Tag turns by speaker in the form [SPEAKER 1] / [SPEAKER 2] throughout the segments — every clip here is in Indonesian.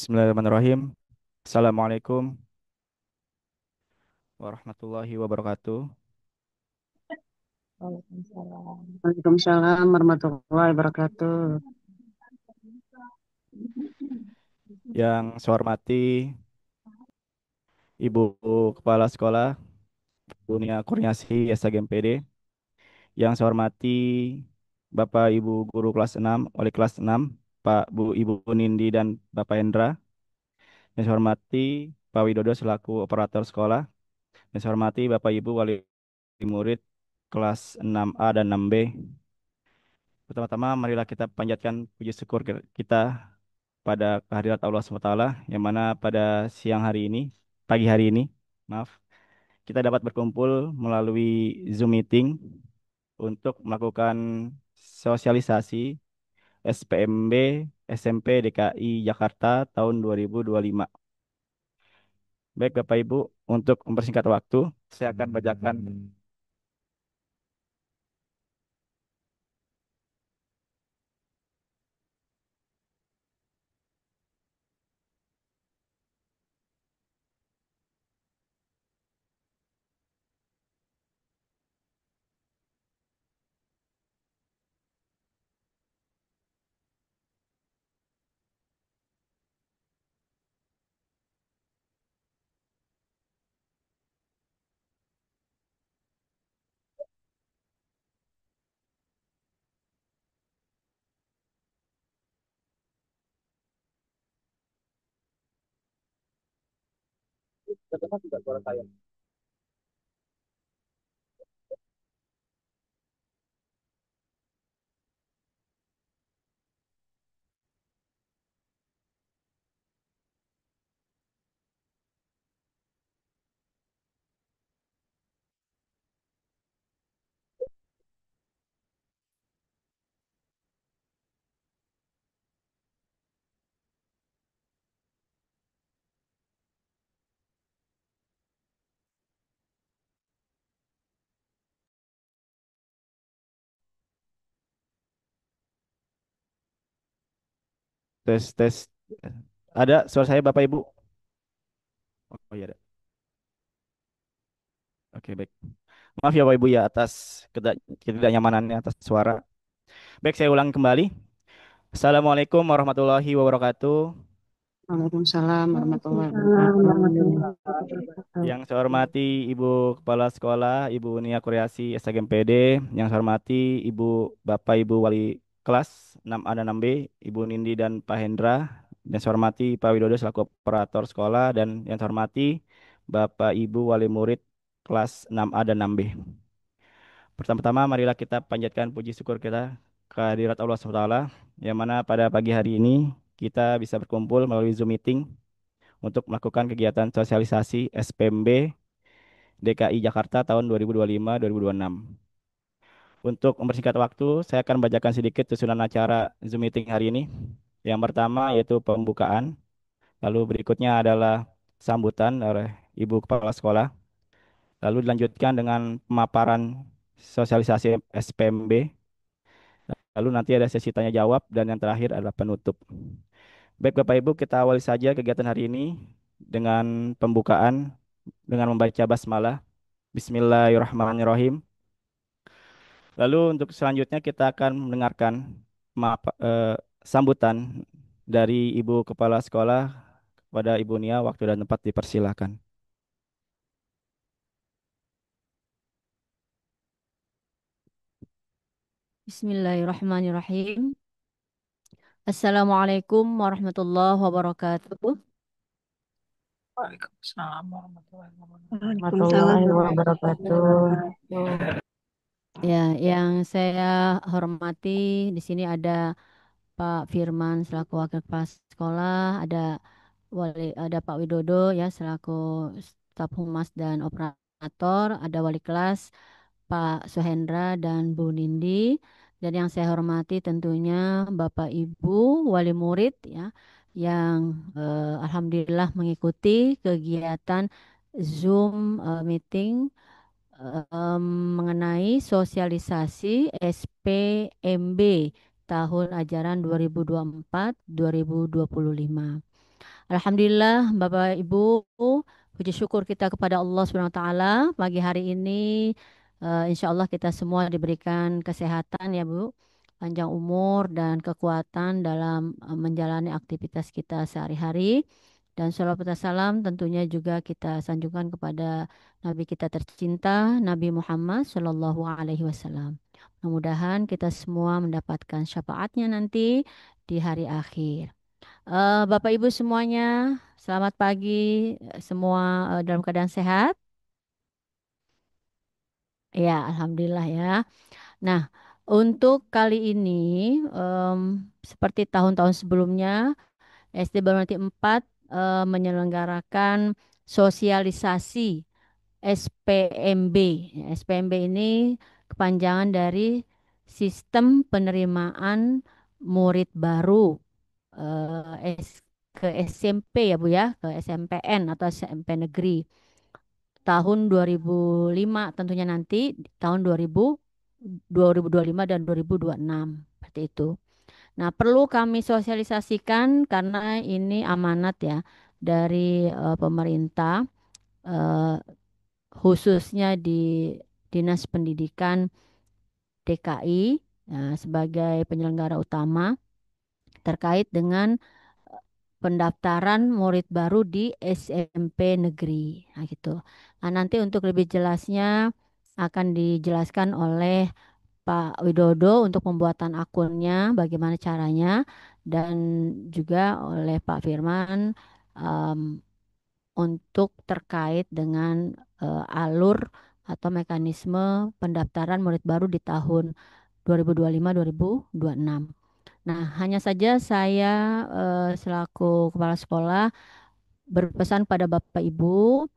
[SPEAKER 1] Bismillahirrahmanirrahim. Assalamualaikum warahmatullahi wabarakatuh.
[SPEAKER 2] Waalaikumsalam.
[SPEAKER 3] Waalaikumsalam warahmatullahi wabarakatuh.
[SPEAKER 1] Yang saya hormati Ibu Kepala Sekolah Bunia Kurniasi SHGMPD. Yang saya hormati Bapak Ibu Guru kelas 6, Wali kelas 6, Pak Bu Ibu Nindi dan Bapak Hendra. Yang saya hormati Pak Widodo selaku operator sekolah. Yang saya hormati Bapak Ibu Wali murid kelas 6A dan 6B. Pertama-tama marilah kita panjatkan puji syukur kita pada kehadirat Allah SWT yang mana pada siang hari ini, pagi hari ini, maaf, kita dapat berkumpul melalui Zoom meeting untuk melakukan sosialisasi SPMB SMP DKI Jakarta tahun 2025. Baik Bapak Ibu, untuk mempersingkat waktu, saya akan bacakan tes. Ada suara saya Bapak Ibu? Oh iya ada. Oke baik. Maaf ya Bapak Ibu ya atas ketidaknyamanannya atas suara. Baik, saya ulang kembali. Assalamualaikum warahmatullahi wabarakatuh.
[SPEAKER 3] Waalaikumsalam warahmatullahi
[SPEAKER 2] Waalaikumsalam
[SPEAKER 3] wabarakatuh.
[SPEAKER 2] warahmatullahi wabarakatuh.
[SPEAKER 1] Yang saya hormati Ibu Kepala Sekolah, Ibu Nia Kuriasi SHGMPD. Yang saya hormati Ibu Bapak Ibu Wali Kelas 6A dan 6B, Ibu Nindi dan Pak Hendra. Yang saya hormati Pak Widodo selaku operator sekolah dan yang saya hormati Bapak Ibu Wali Murid kelas 6A dan 6B. Pertama-tama marilah kita panjatkan puji syukur kita kehadirat Allah SWT yang mana pada pagi hari ini kita bisa berkumpul melalui Zoom meeting untuk melakukan kegiatan sosialisasi SPMB DKI Jakarta tahun 2025-2026. Untuk mempersingkat waktu, saya akan bacakan sedikit susunan acara Zoom meeting hari ini. Yang pertama yaitu pembukaan, lalu berikutnya adalah sambutan oleh Ibu Kepala Sekolah, lalu dilanjutkan dengan pemaparan sosialisasi SPMB, lalu nanti ada sesi tanya jawab dan yang terakhir adalah penutup. Baik Bapak Ibu, kita awali saja kegiatan hari ini dengan pembukaan dengan membaca basmalah. Bismillahirrahmanirrahim. Lalu untuk selanjutnya kita akan mendengarkan sambutan dari Ibu Kepala Sekolah kepada Ibu Nia. Waktu dan tempat dipersilakan.
[SPEAKER 2] Bismillahirrahmanirrahim. Assalamualaikum warahmatullahi wabarakatuh.
[SPEAKER 3] Waalaikumsalam warahmatullahi
[SPEAKER 2] Waalaikumsalam
[SPEAKER 3] warahmatullahi
[SPEAKER 2] warahmatullahi
[SPEAKER 3] wabarakatuh.
[SPEAKER 2] wabarakatuh. Ya, yang saya hormati di sini ada Pak Firman selaku Wakil Kepala Sekolah, ada Pak Widodo ya selaku staf humas dan operator, ada wali kelas Pak Suhendra dan Bu Nindi, dan yang saya hormati tentunya Bapak Ibu wali murid ya yang alhamdulillah mengikuti kegiatan Zoom meeting mengenai sosialisasi SPMB tahun ajaran 2024-2025. Alhamdulillah, Bapak Ibu, puji syukur kita kepada Allah Subhanahu wa taala. Pagi hari ini insya Allah kita semua diberikan kesehatan ya Bu, panjang umur dan kekuatan dalam menjalani aktivitas kita sehari-hari. Dan sholawat dan salam tentunya juga kita sanjungkan kepada Nabi kita tercinta, Nabi Muhammad Shallallahu Alaihi Wasallam. Mudah-mudahan kita semua mendapatkan syafaatnya nanti di hari akhir. Bapak Ibu semuanya, selamat pagi. Semua dalam keadaan sehat? Ya, Alhamdulillah ya. Nah, untuk kali ini, seperti tahun-tahun sebelumnya, SD Baranti 4 menyelenggarakan sosialisasi SPMB. SPMB ini kepanjangan dari Sistem Penerimaan Murid Baru ke SMP ya Bu ya, ke SMPN atau SMP negeri tahun 2005 tentunya nanti tahun 2025 dan 2026 seperti itu. Nah, perlu kami sosialisasikan karena ini amanat ya dari pemerintah eh, khususnya di Dinas Pendidikan DKI sebagai penyelenggara utama terkait dengan pendaftaran murid baru di SMP negeri. Nah, gitu. Nah, nanti untuk lebih jelasnya akan dijelaskan oleh Pak Widodo untuk pembuatan akunnya, bagaimana caranya, dan juga oleh Pak Firman em, untuk terkait dengan alur atau mekanisme pendaftaran murid baru di tahun 2025-2026. Nah, hanya saja saya selaku kepala sekolah berpesan pada Bapak Ibu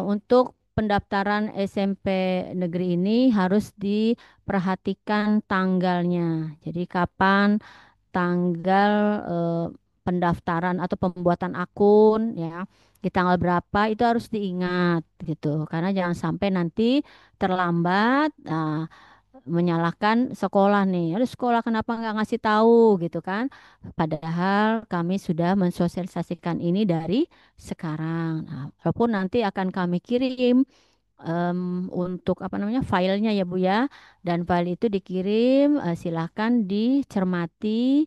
[SPEAKER 2] untuk pendaftaran SMP negeri ini harus diperhatikan tanggalnya. Jadi kapan tanggal eh, pendaftaran atau pembuatan akun ya di tanggal berapa itu harus diingat gitu. Karena jangan sampai nanti terlambat. Nah, menyalahkan sekolah nih. Aduh sekolah kenapa nggak ngasih tahu gitu kan? Padahal kami sudah mensosialisasikan ini dari sekarang. Nah, walaupun nanti akan kami kirim untuk apa namanya filenya ya Bu ya, dan file itu dikirim silahkan dicermati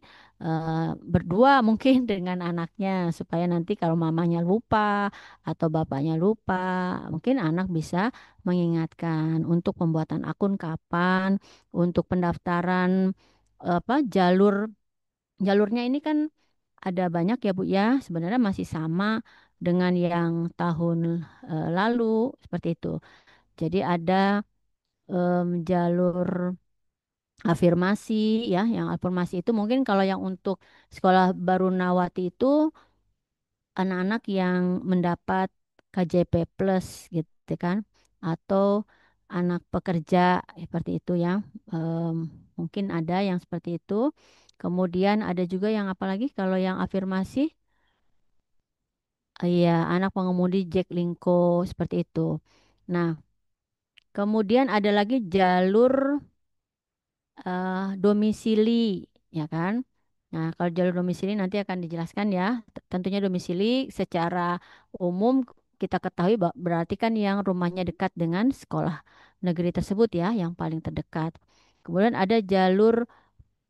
[SPEAKER 2] berdua mungkin dengan anaknya supaya nanti kalau mamanya lupa atau bapaknya lupa mungkin anak bisa mengingatkan untuk pembuatan akun kapan, untuk pendaftaran apa jalurnya ini kan ada banyak ya Bu ya, sebenarnya masih sama dengan yang tahun lalu seperti itu. Jadi ada jalur afirmasi ya, yang afirmasi itu mungkin kalau yang untuk sekolah baru Nawati itu anak-anak yang mendapat KJP plus gitu kan, atau anak pekerja seperti itu ya. Mungkin ada yang seperti itu. Kemudian ada juga yang apalagi kalau yang afirmasi, iya anak pengemudi Jack Linko seperti itu. Nah, kemudian ada lagi jalur domisili, ya kan? Nah, kalau jalur domisili nanti akan dijelaskan ya. Tentunya domisili secara umum kita ketahui berarti kan yang rumahnya dekat dengan sekolah negeri tersebut ya, yang paling terdekat. Kemudian ada jalur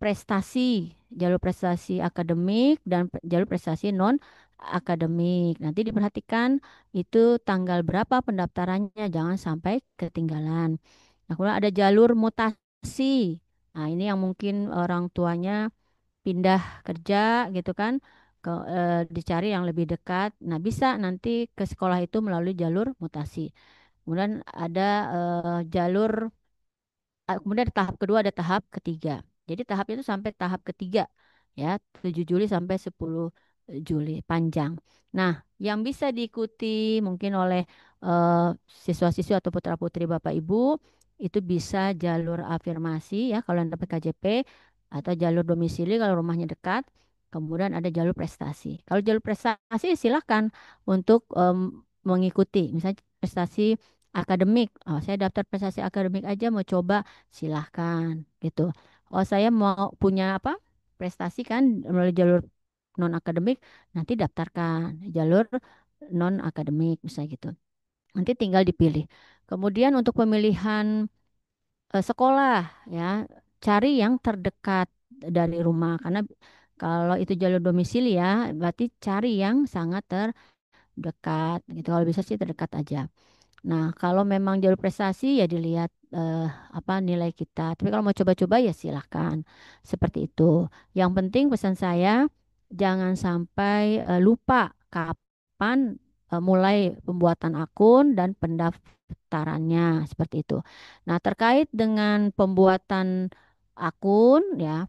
[SPEAKER 2] prestasi akademik dan jalur prestasi non akademik. Nanti diperhatikan itu tanggal berapa pendaftarannya, jangan sampai ketinggalan. Nah, kemudian ada jalur mutasi. Nah, ini yang mungkin orang tuanya pindah kerja gitu kan, dicari yang lebih dekat. Nah, bisa nanti ke sekolah itu melalui jalur mutasi. Kemudian ada jalur kemudian ada tahap kedua, ada tahap ketiga. Jadi tahap itu sampai tahap ketiga ya, 7 Juli sampai 10 Juli panjang. Nah, yang bisa diikuti mungkin oleh siswa-siswi atau putra-putri Bapak Ibu itu bisa jalur afirmasi ya kalau yang dapat KJP atau jalur domisili kalau rumahnya dekat. Kemudian ada jalur prestasi. Kalau jalur prestasi silahkan untuk mengikuti misalnya prestasi akademik. Oh, saya daftar prestasi akademik aja mau coba silahkan gitu. Oh saya mau punya apa prestasi kan melalui jalur non akademik, nanti daftarkan jalur non akademik misalnya gitu. Nanti tinggal dipilih. Kemudian untuk pemilihan sekolah ya, cari yang terdekat dari rumah karena kalau itu jalur domisili ya, berarti cari yang sangat terdekat gitu. Kalau bisa sih terdekat aja. Nah, kalau memang jalur prestasi ya dilihat apa nilai kita. Tapi kalau mau coba-coba ya silahkan. Seperti itu. Yang penting pesan saya jangan sampai lupa kapan mulai pembuatan akun dan pendaftarannya seperti itu. Nah, terkait dengan pembuatan akun ya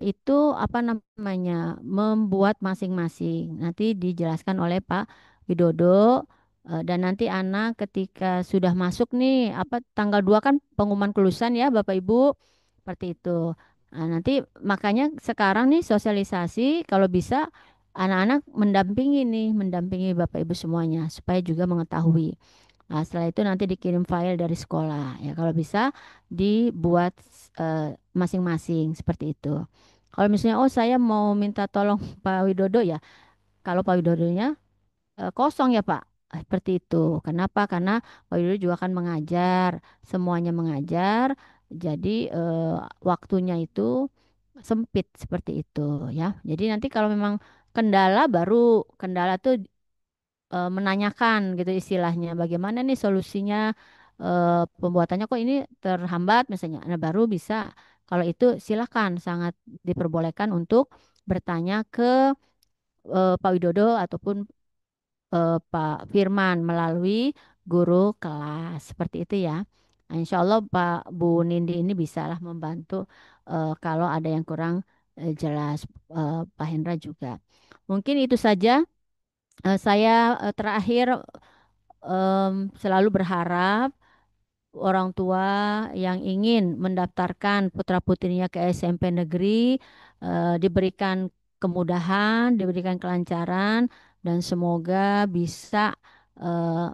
[SPEAKER 2] itu apa namanya membuat masing-masing. Nanti dijelaskan oleh Pak Widodo. Dan nanti anak ketika sudah masuk nih, apa tanggal 2 kan pengumuman kelulusan ya Bapak Ibu, seperti itu. Nah, nanti makanya sekarang nih sosialisasi kalau bisa anak-anak mendampingi nih, mendampingi Bapak Ibu semuanya supaya juga mengetahui. Nah, setelah itu nanti dikirim file dari sekolah ya kalau bisa dibuat masing-masing seperti itu. Kalau misalnya oh saya mau minta tolong Pak Widodo ya, kalau Pak Widodonya kosong ya Pak. Seperti itu. Kenapa? Karena Pak Widodo juga akan mengajar, semuanya mengajar. Jadi waktunya itu sempit seperti itu ya. Jadi nanti kalau memang kendala baru kendala tuh menanyakan gitu istilahnya. Bagaimana nih solusinya pembuatannya kok ini terhambat misalnya. Nah, baru bisa kalau itu silakan sangat diperbolehkan untuk bertanya ke Pak Widodo ataupun Pak Firman melalui guru kelas seperti itu ya. Nah, insya Allah Pak Bu Nindi ini bisalah membantu kalau ada yang kurang jelas Pak Hendra juga. Mungkin itu saja. Saya terakhir selalu berharap orang tua yang ingin mendaftarkan putra-putrinya ke SMP negeri diberikan kemudahan, diberikan kelancaran dan semoga bisa eh,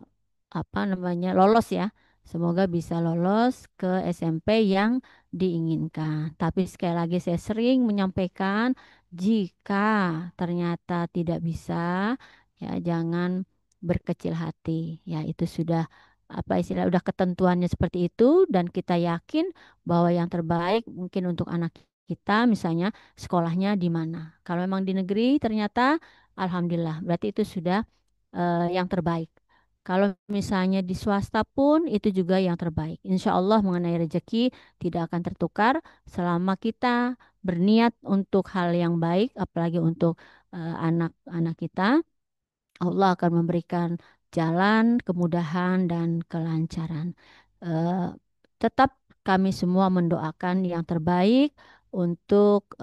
[SPEAKER 2] apa namanya lolos ya. Semoga bisa lolos ke SMP yang diinginkan. Tapi sekali lagi saya sering menyampaikan jika ternyata tidak bisa ya jangan berkecil hati. Ya itu sudah apa istilah udah ketentuannya seperti itu dan kita yakin bahwa yang terbaik mungkin untuk anak kita misalnya sekolahnya di mana. Kalau memang di negeri ternyata alhamdulillah berarti itu sudah yang terbaik. Kalau misalnya di swasta pun itu juga yang terbaik. Insya Allah mengenai rezeki tidak akan tertukar selama kita berniat untuk hal yang baik, apalagi untuk anak-anak kita. Allah akan memberikan jalan, kemudahan, dan kelancaran. Eh, Tetap kami semua mendoakan yang terbaik untuk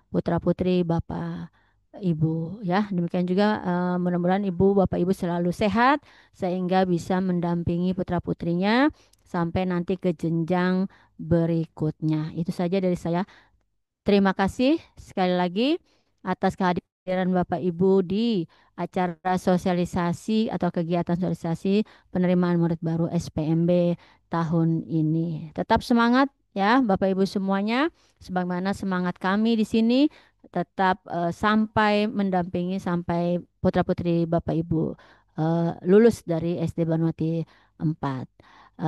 [SPEAKER 2] putra-putri Bapak Ibu ya. Demikian juga mudah-mudahan Ibu Bapak Ibu selalu sehat sehingga bisa mendampingi putra-putrinya sampai nanti ke jenjang berikutnya. Itu saja dari saya. Terima kasih sekali lagi atas kehadiran Bapak Ibu di acara sosialisasi atau kegiatan sosialisasi penerimaan murid baru SPMB tahun ini. Tetap semangat ya Bapak Ibu semuanya, sebagaimana semangat kami di sini tetap sampai mendampingi sampai putra-putri Bapak Ibu lulus dari SD Banwati 4.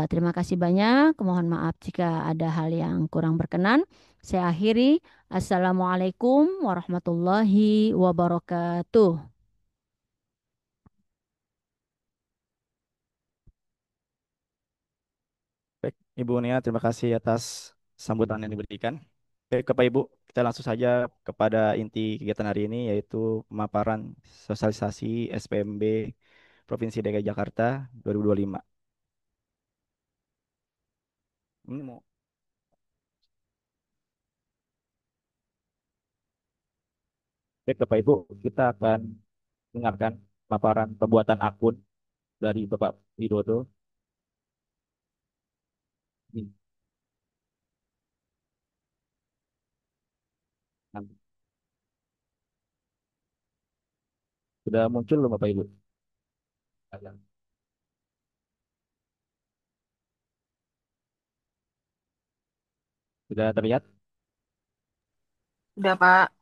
[SPEAKER 2] Terima kasih banyak. Mohon maaf jika ada hal yang kurang berkenan. Saya akhiri. Assalamualaikum warahmatullahi wabarakatuh.
[SPEAKER 1] Baik, Ibu Nia, terima kasih atas sambutan yang diberikan. Baik, Bapak Ibu, kita langsung saja kepada inti kegiatan hari ini, yaitu pemaparan sosialisasi SPMB Provinsi DKI Jakarta 2025. Ini mau. Baik, Bapak Ibu, kita akan dengarkan pemaparan pembuatan akun dari Bapak Widodo. Ini, nah, sudah muncul belum Bapak Ibu? Sudah terlihat?
[SPEAKER 3] Udah, Pak.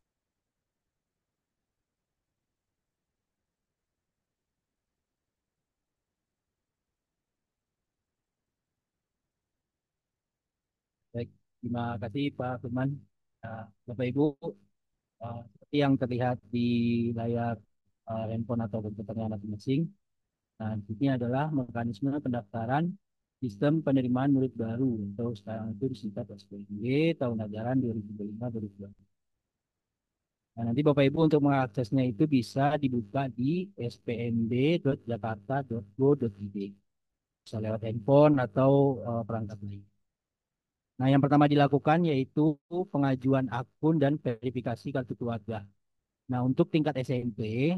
[SPEAKER 4] Baik, terima kasih Pak Firman. Bapak Ibu, seperti yang terlihat di layar handphone atau komputernya masing-masing, nah, ini adalah mekanisme pendaftaran sistem penerimaan murid baru atau sekarang itu disingkat SPMB tahun ajaran 2025-2026. Nah, nanti Bapak Ibu untuk mengaksesnya itu bisa dibuka di spmb.jakarta.go.id. Bisa lewat handphone atau perangkat lain. Nah, yang pertama dilakukan yaitu pengajuan akun dan verifikasi kartu keluarga. Nah, untuk tingkat SMP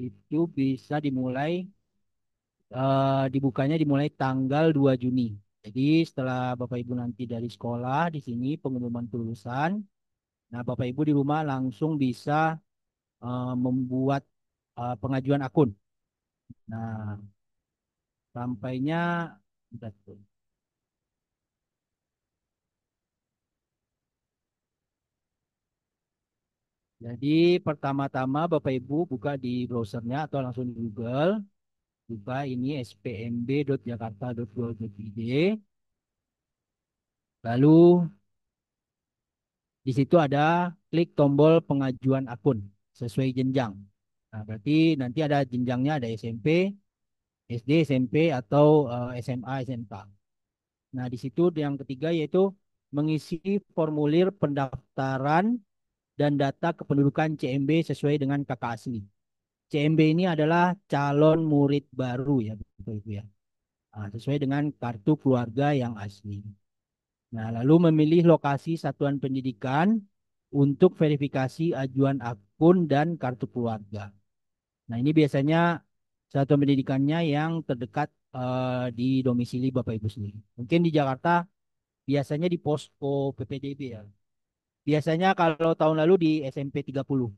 [SPEAKER 4] itu bisa dibukanya dimulai tanggal 2 Juni. Jadi setelah Bapak Ibu nanti dari sekolah di sini pengumuman kelulusan, nah Bapak Ibu di rumah langsung bisa membuat pengajuan akun. Nah, sampainya bentar tuh. Jadi pertama-tama Bapak Ibu buka di browsernya atau langsung di Google, buka ini spmb.jakarta.go.id. Lalu di situ ada klik tombol pengajuan akun sesuai jenjang. Nah, berarti nanti ada jenjangnya, ada SMP, SD, SMP, atau SMA, SMK. Nah, di situ yang ketiga yaitu mengisi formulir pendaftaran dan data kependudukan CMB sesuai dengan kakak asli. CMB ini adalah calon murid baru ya, Bapak Ibu ya. Nah, sesuai dengan kartu keluarga yang asli. Nah, lalu memilih lokasi satuan pendidikan untuk verifikasi ajuan akun dan kartu keluarga. Nah, ini biasanya satuan pendidikannya yang terdekat di domisili Bapak Ibu sendiri. Mungkin di Jakarta biasanya di posko PPDB ya. Biasanya kalau tahun lalu di SMP 30.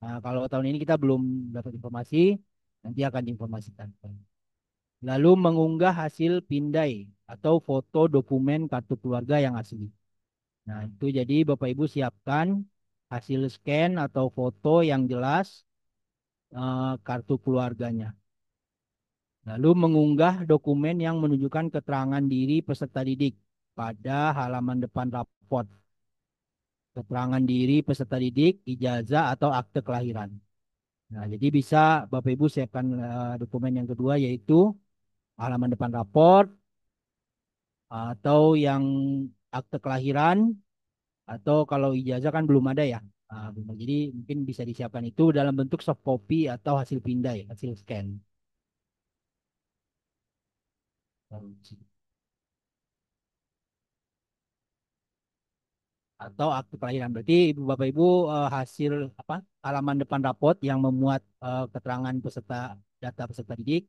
[SPEAKER 4] Nah, kalau tahun ini kita belum dapat informasi, nanti akan diinformasikan. Lalu mengunggah hasil pindai atau foto dokumen kartu keluarga yang asli. Nah, itu jadi Bapak Ibu siapkan hasil scan atau foto yang jelas kartu keluarganya. Lalu mengunggah dokumen yang menunjukkan keterangan diri peserta didik pada halaman depan raport. Keterangan diri peserta didik, ijazah atau akte kelahiran. Nah, jadi bisa Bapak Ibu siapkan dokumen yang kedua yaitu halaman depan raport atau yang akte kelahiran atau kalau ijazah kan belum ada ya. Jadi mungkin bisa disiapkan itu dalam bentuk soft copy atau hasil pindai, hasil scan. Atau akte kelahiran. Berarti Ibu Bapak Ibu hasil apa halaman depan raport yang memuat keterangan peserta data peserta didik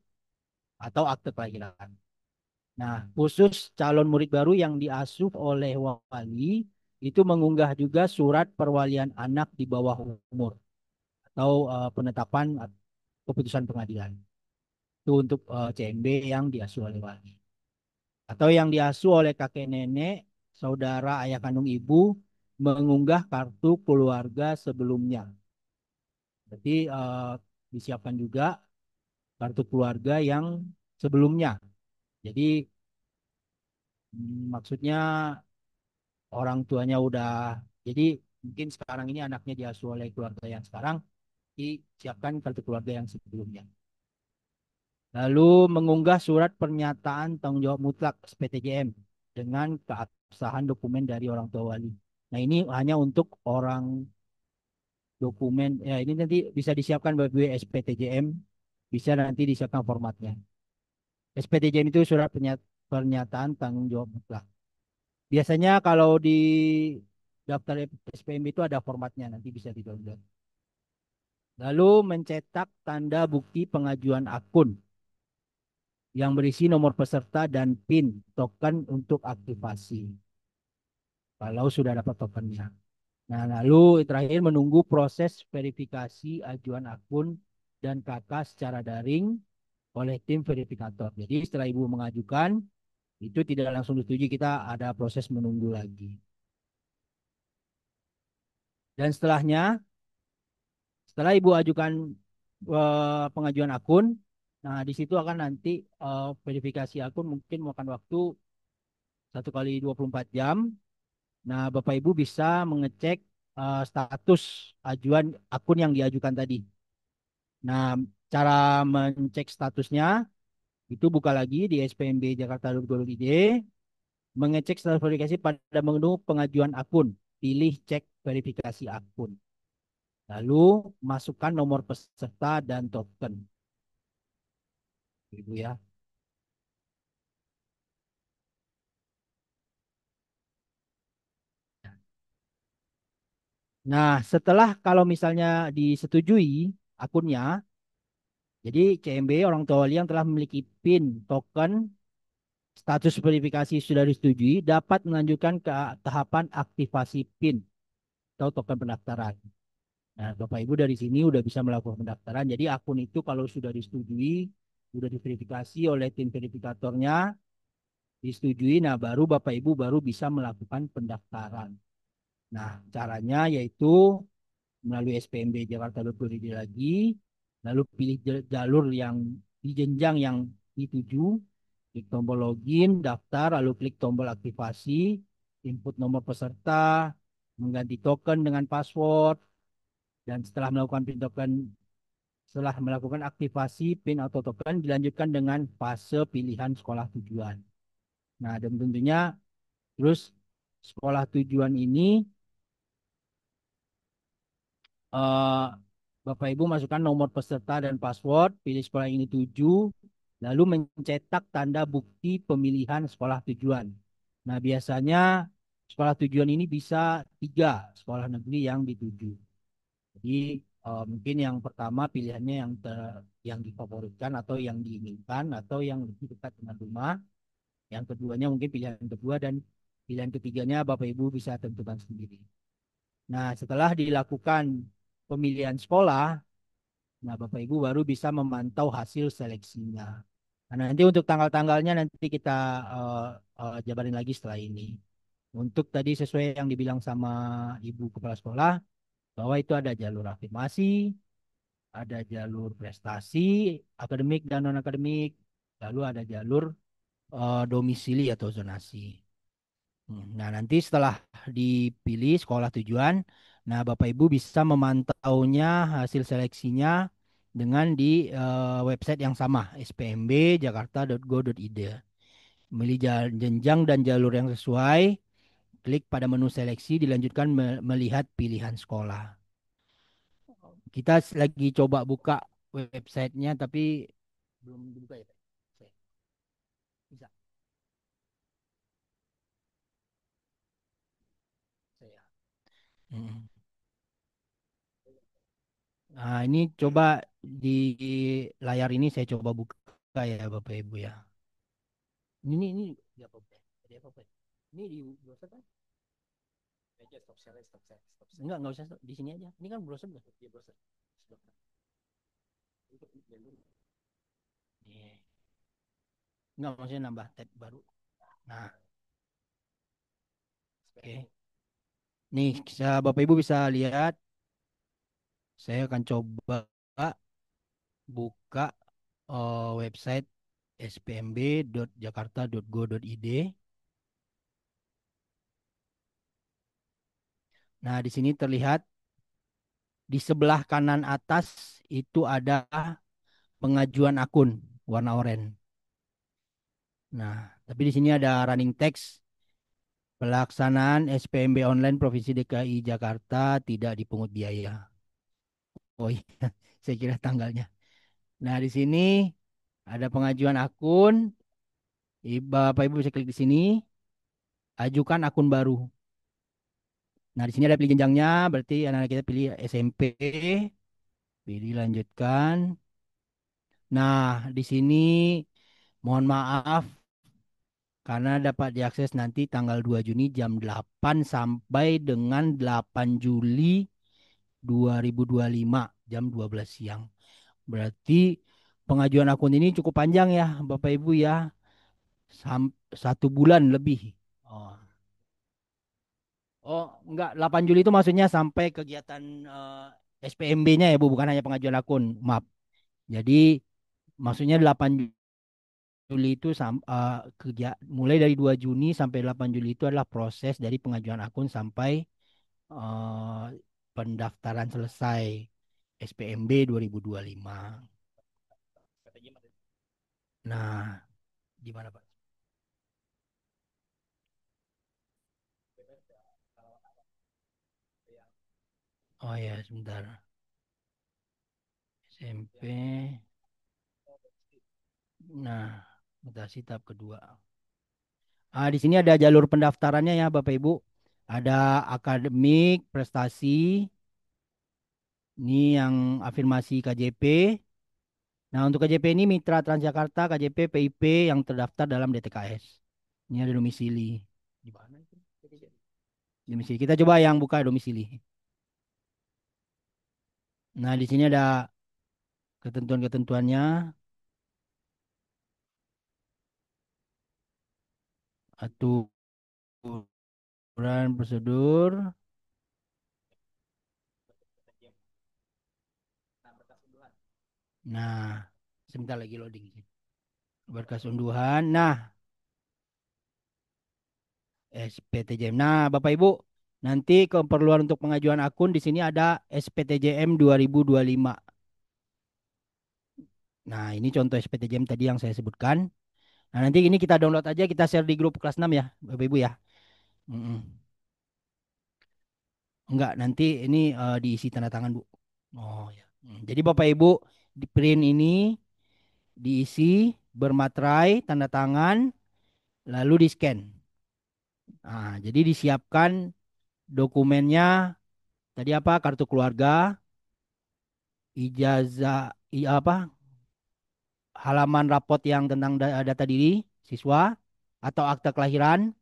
[SPEAKER 4] atau akte kelahiran. Nah, khusus calon murid baru yang diasuh oleh wali itu mengunggah juga surat perwalian anak di bawah umur atau penetapan keputusan pengadilan. Itu untuk CMB yang diasuh oleh wali. Atau yang diasuh oleh kakek nenek, saudara ayah kandung ibu, mengunggah kartu keluarga sebelumnya. Jadi disiapkan juga kartu keluarga yang sebelumnya. Jadi maksudnya orang tuanya udah, jadi mungkin sekarang ini anaknya diasuh oleh keluarga yang sekarang, disiapkan kartu keluarga yang sebelumnya. Lalu mengunggah surat pernyataan tanggung jawab mutlak SPTJM dengan keabsahan dokumen dari orang tua wali. Nah, ini hanya untuk orang dokumen. Ya, ini nanti bisa disiapkan bagi SPTJM, bisa nanti disiapkan formatnya. SPTJM itu surat pernyataan tanggung jawab mutlak. Biasanya kalau di daftar SPM itu ada formatnya, nanti bisa di-download. Lalu mencetak tanda bukti pengajuan akun yang berisi nomor peserta dan PIN token untuk aktivasi. Kalau sudah dapat tokennya. Nah, lalu terakhir menunggu proses verifikasi ajuan akun dan KK secara daring oleh tim verifikator. Jadi setelah Ibu mengajukan, itu tidak langsung disetujui, kita ada proses menunggu lagi. Dan setelah Ibu ajukan pengajuan akun, nah di situ akan nanti verifikasi akun mungkin memakan waktu 1 kali 24 jam. Nah, Bapak Ibu bisa mengecek status ajuan akun yang diajukan tadi. Nah, cara mencek statusnya itu buka lagi di spmb-jakarta.go.id, mengecek status verifikasi pada menu pengajuan akun, pilih cek verifikasi akun. Lalu masukkan nomor peserta dan token. Ibu ya. Nah, setelah kalau misalnya disetujui akunnya, jadi CMB orang tua wali yang telah memiliki PIN token status verifikasi sudah disetujui dapat melanjutkan ke tahapan aktivasi PIN atau token pendaftaran. Nah, Bapak Ibu dari sini udah bisa melakukan pendaftaran. Jadi akun itu kalau sudah disetujui, sudah diverifikasi oleh tim verifikatornya, disetujui, nah baru Bapak Ibu baru bisa melakukan pendaftaran. Nah, caranya yaitu melalui SPMB Jakarta.go.id lagi, lalu pilih jalur yang di jenjang yang dituju, klik tombol login, daftar, lalu klik tombol aktivasi, input nomor peserta, mengganti token dengan password, dan setelah melakukan aktivasi PIN atau token dilanjutkan dengan fase pilihan sekolah tujuan. Nah, dan tentunya terus sekolah tujuan ini eh, Bapak Ibu masukkan nomor peserta dan password, pilih sekolah yang dituju, lalu mencetak tanda bukti pemilihan sekolah tujuan. Nah, biasanya sekolah tujuan ini bisa 3 sekolah negeri yang dituju. Jadi mungkin yang pertama pilihannya yang difavoritkan atau yang diinginkan atau yang lebih dekat dengan rumah. Yang keduanya mungkin pilihan kedua dan pilihan ketiganya Bapak Ibu bisa tentukan sendiri. Nah, setelah dilakukan pemilihan sekolah, nah Bapak Ibu baru bisa memantau hasil seleksinya. Nah, nanti untuk tanggal-tanggalnya nanti kita jabarin lagi setelah ini. Untuk tadi sesuai yang dibilang sama Ibu Kepala Sekolah, bahwa itu ada jalur afirmasi, ada jalur prestasi, akademik dan non-akademik, lalu ada jalur domisili atau zonasi. Nah, nanti setelah dipilih sekolah tujuan, nah Bapak Ibu bisa memantaunya hasil seleksinya dengan di website yang sama, spmb-jakarta.go.id. Memilih jenjang dan jalur yang sesuai, klik pada menu seleksi, dilanjutkan melihat pilihan sekolah. Kita lagi coba buka websitenya, tapi belum dibuka ya, Pak? Bisa. Saya. Mm. Nah, ini coba di layar ini saya coba buka ya Bapak Ibu ya. Ini di apa, Pak? Di apa, Pak? Ini di browser kan? Enggak usah stop. Di sini aja. Ini kan browser enggak? Di browser. Nih. Enggak, maksudnya nambah tab baru. Nah, oke. Nih, Bapak Ibu bisa lihat. Saya akan coba buka website spmb.jakarta.go.id. Nah, di sini terlihat di sebelah kanan atas itu ada pengajuan akun warna oranye. Nah, tapi di sini ada running text pelaksanaan SPMB online Provinsi DKI Jakarta tidak dipungut biaya. Oh iya, saya kira tanggalnya. Nah, di sini ada pengajuan akun. Bapak Ibu bisa klik di sini, ajukan akun baru. Nah, di sini ada pilih jenjangnya, berarti anak-anak kita pilih SMP, pilih lanjutkan. Nah, di sini mohon maaf karena dapat diakses nanti tanggal 2 Juni jam 8 sampai dengan 8 Juli 2025 jam 12 siang. Berarti pengajuan akun ini cukup panjang ya Bapak Ibu ya. 1 bulan lebih. Oh, oh enggak, 8 Juli itu maksudnya sampai kegiatan SPMB-nya ya Bu, bukan hanya pengajuan akun. Maaf. Jadi maksudnya 8 Juli itu mulai dari 2 Juni sampai 8 Juli itu adalah proses dari pengajuan akun sampai eh, pendaftaran selesai SPMB 2025. Nah, gimana Pak? Oh ya, sebentar. SMP. Nah, mutasi tahap kedua. Di sini ada jalur pendaftarannya ya, Bapak Ibu. Ada akademik, prestasi, ini yang afirmasi KJP. Nah, untuk KJP ini Mitra Transjakarta, KJP, PIP yang terdaftar dalam DTKS. Ini ada domisili. Di mana itu? Domisili. Kita coba yang buka domisili. Nah, di sini ada ketentuan-ketentuannya. Aturan prosedur. Nah, sebentar lagi loading sih. Berkas unduhan. Nah, SPTJM. Nah, Bapak Ibu, nanti keperluan untuk pengajuan akun di sini ada SPTJM 2025. Nah, ini contoh SPTJM tadi yang saya sebutkan. Nah, nanti ini kita download aja, kita share di grup kelas 6 ya, Bapak Ibu ya. Mm-mm. Enggak, nanti ini diisi tanda tangan, Bu. Oh ya. Jadi Bapak Ibu di print ini diisi bermaterai tanda tangan lalu di scan. Nah, jadi disiapkan dokumennya tadi apa? Kartu keluarga, ijazah, apa? Halaman rapot yang tentang data diri siswa atau akta kelahiran.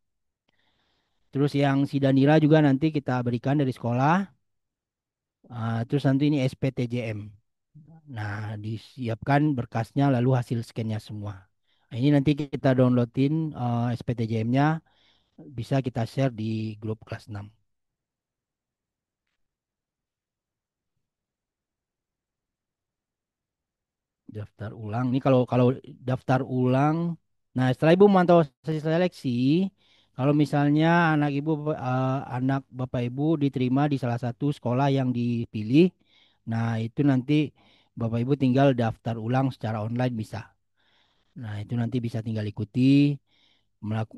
[SPEAKER 4] Terus yang Sidanira juga nanti kita berikan dari sekolah. Terus nanti ini SPTJM. Nah, disiapkan berkasnya lalu hasil scannya semua. Nah, ini nanti kita downloadin SPTJM-nya, bisa kita share di grup kelas 6. Daftar ulang. Ini kalau kalau daftar ulang. Nah, setelah Ibu memantau sesi seleksi, kalau misalnya anak Ibu anak Bapak Ibu diterima di salah satu sekolah yang dipilih, nah itu nanti Bapak Ibu tinggal daftar ulang secara online bisa. Nah, itu nanti bisa tinggal ikuti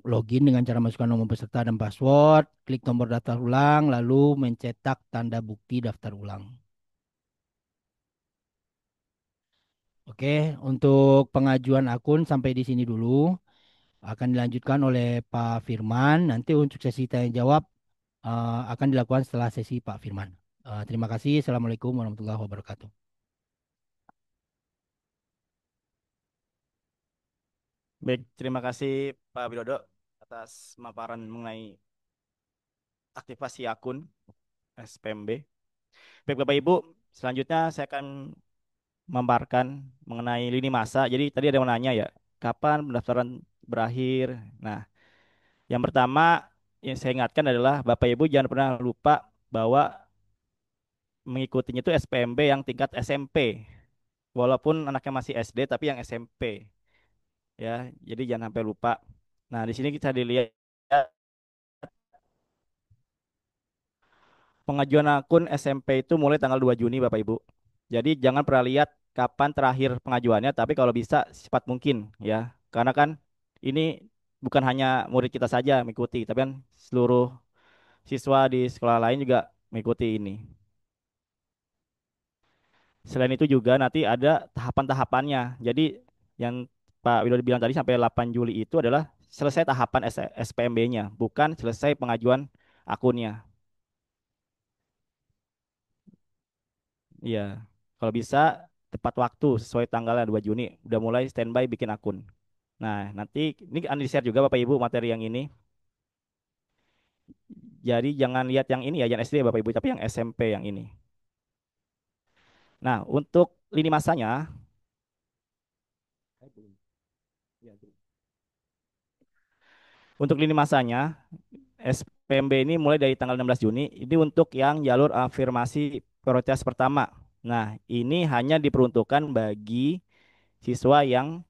[SPEAKER 4] login dengan cara masukkan nomor peserta dan password, klik tombol daftar ulang, lalu mencetak tanda bukti daftar ulang. Oke, untuk pengajuan akun sampai di sini dulu. Akan dilanjutkan oleh Pak Firman. Nanti untuk sesi tanya jawab akan dilakukan setelah sesi Pak Firman. Terima kasih. Assalamualaikum warahmatullahi wabarakatuh.
[SPEAKER 1] Baik, terima kasih Pak Widodo atas pemaparan mengenai aktivasi akun SPMB. Baik Bapak Ibu, selanjutnya saya akan memaparkan mengenai lini masa. Jadi tadi ada yang menanya ya, kapan pendaftaran berakhir? Nah, yang pertama yang saya ingatkan adalah Bapak Ibu jangan pernah lupa bahwa mengikutinya itu SPMB yang tingkat SMP. Walaupun anaknya masih SD tapi yang SMP ya. Jadi jangan sampai lupa. Nah, di sini kita dilihat pengajuan akun SMP itu mulai tanggal 2 Juni Bapak Ibu. Jadi jangan pernah lihat kapan terakhir pengajuannya, tapi kalau bisa secepat mungkin ya. Karena kan ini bukan hanya murid kita saja mengikuti, tapi kan seluruh siswa di sekolah lain juga mengikuti ini. Selain itu juga nanti ada tahapan-tahapannya. Jadi yang Pak Widodo bilang tadi sampai 8 Juli itu adalah selesai tahapan SPMB-nya, bukan selesai pengajuan akunnya. Iya. Kalau bisa tepat waktu sesuai tanggalnya 2 Juni udah mulai standby bikin akun. Nah, nanti ini akan di-share juga Bapak Ibu materi yang ini. Jadi jangan lihat yang ini ya, yang SD Bapak Ibu, tapi yang SMP yang ini. Nah, untuk lini masanya, untuk lini masanya, SPMB ini mulai dari tanggal 16 Juni, ini untuk yang jalur afirmasi prioritas pertama. Nah, ini hanya diperuntukkan bagi siswa yang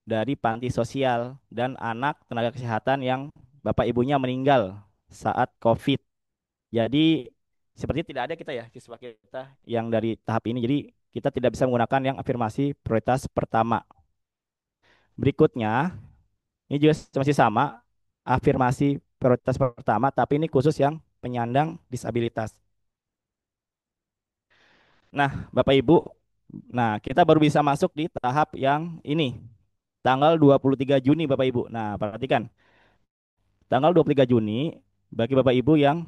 [SPEAKER 1] dari panti sosial dan anak tenaga kesehatan yang bapak ibunya meninggal saat COVID. Jadi seperti tidak ada kita ya siswa kita yang dari tahap ini. Jadi kita tidak bisa menggunakan yang afirmasi prioritas pertama. Berikutnya, ini juga masih sama, afirmasi prioritas pertama, tapi ini khusus yang penyandang disabilitas. Nah, Bapak Ibu, nah kita baru bisa masuk di tahap yang ini, tanggal 23 Juni Bapak Ibu. Nah, perhatikan, tanggal 23 Juni, bagi Bapak Ibu yang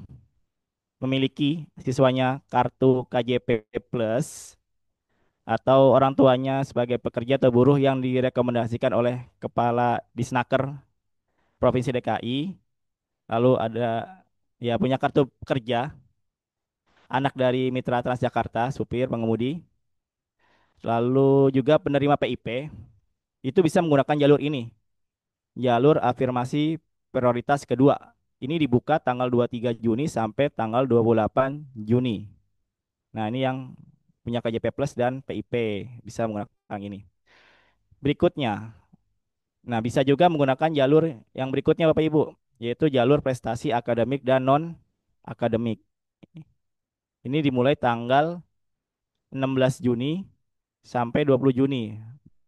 [SPEAKER 1] memiliki siswanya kartu KJP Plus, atau orang tuanya sebagai pekerja atau buruh yang direkomendasikan oleh Kepala Disnaker Provinsi DKI, lalu ada ya punya kartu pekerja, anak dari Mitra Transjakarta, supir, pengemudi, lalu juga penerima PIP, itu bisa menggunakan jalur ini, jalur afirmasi prioritas kedua. Ini dibuka tanggal 23 Juni sampai tanggal 28 Juni. Nah, ini yang punya KJP Plus dan PIP bisa menggunakan ini. Berikutnya, nah bisa juga menggunakan jalur yang berikutnya Bapak Ibu, yaitu jalur prestasi akademik dan non akademik. Ini dimulai tanggal 16 Juni sampai 20 Juni.